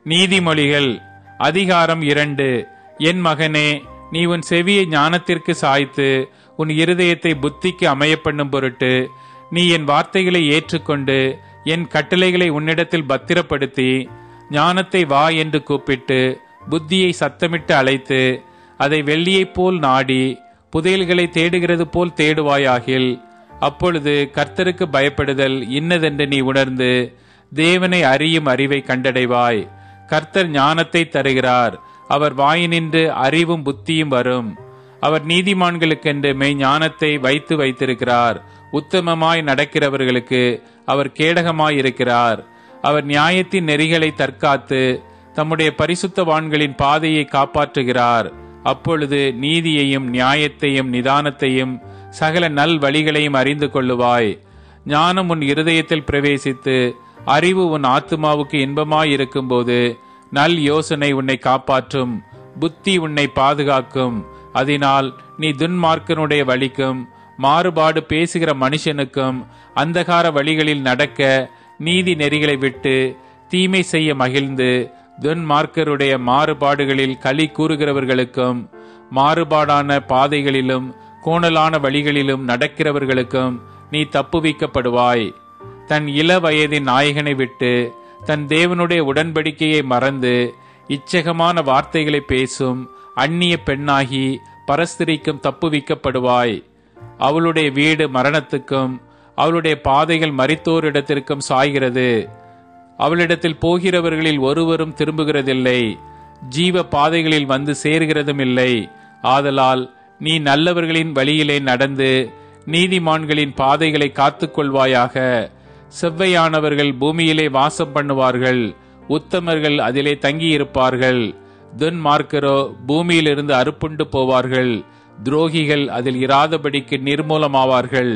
நீதிமொழிகள் அதிகாரம் 2. என் மகனே, நீ உன் செவியை ஞானத்திற்கு சாய்த்து உன் இருதயத்தை புத்திக்கு அமைய பண்ணும் பொருட்டு நீ என் வார்த்தைகளை ஏற்றுக்கொண்டு என் கட்டளைகளை உன்னிடத்தில் பத்திரப்படுத்தி ஞானத்தை வா என்று கூப்பிட்டு புத்தியை சத்தமிட்டு அழைத்து அதை வெள்ளியைப் போல் நாடி புதையல்களை தேடுகிறது போல் தேடுவாயாகில், அப்பொழுது கர்த்தருக்கு பயப்படுதல் இன்னதென்று நீ உணர்ந்து தேவனை அறியும் அறிவை கண்டடைவாய். கர்த்தர் ஞானத்தை தருகிறார், அவர் வாயினின்று அறிவும் புத்தியும் வரும். அவர் நீதிமான்களுக்கென்று மெய் ஞானத்தை வைத்திருக்கிறார். உத்தமமாய் நடக்கிறவர்களுக்கு அவர் கேடகமாயிருக்கிறார். அவர் நியாயத்தின் நெறிகளை தற்காத்து தம்முடைய பரிசுத்தவான்களின் பாதையை காப்பாற்றுகிறார். அப்பொழுது நீதியையும் நியாயத்தையும் நிதானத்தையும் சகல நல் வழிகளையும் அறிந்து கொள்ளுவாய். ஞானம் உன் இருதயத்தில் பிரவேசித்து அறிவு உன் ஆத்துமாவுக்கு இன்பமாயிருக்கும் போது நல் யோசனை உன்னை காப்பாற்றும், புத்தி உன்னை பாதுகாக்கும். அதனால் நீ துன்மார்க்கனுடைய வழிக்கும் மாறுபாடு பேசுகிற மனுஷனுக்கும் அந்தகார வழிகளில் நடக்க நீதி நெறிகளை விட்டு தீமை செய்ய மகிழ்ந்து துன்மார்க்கருடைய மாறுபாடுகளில் களி கூறுகிறவர்களுக்கும் மாறுபாடான பாதைகளிலும் கோணலான வழிகளிலும் நடக்கிறவர்களுக்கும் நீ தப்புவிக்கப்படுவாய். தன் இள வயதின் நாயகனை விட்டு தன் தேவனுடைய உடன்படிக்கையை மறந்து இச்சகமான வார்த்தைகளை பேசும் அந்நிய பெண்ணாகி பரஸ்திரிக்கும் தப்புவிக்கப்படுவாய். அவளுடைய வீடு மரணத்துக்கும் அவளுடைய பாதைகள் மரித்தோரிடத்திற்கும் சாய்கிறது. அவளிடத்தில் போகிறவர்களில் ஒருவரும் திரும்புகிறதில்லை, ஜீவ பாதைகளில் வந்து சேர்கிறதும் இல்லை. ஆதலால் நீ நல்லவர்களின் வழியிலே நடந்து நீதிமான்களின் பாதைகளை காத்துக்கொள்வாயாக. செவ்வையானவர்கள் பூமியிலே வாசம் பண்ணுவார்கள், உத்தமர்கள் அதிலே தங்கியிருப்பார்கள். துன்மார்க்கரோ பூமியிலிருந்து அறுப்புண்டு போவார்கள், துரோகிகள் அதில் இராதபடிக்கு நிர்மூலமாவார்கள்.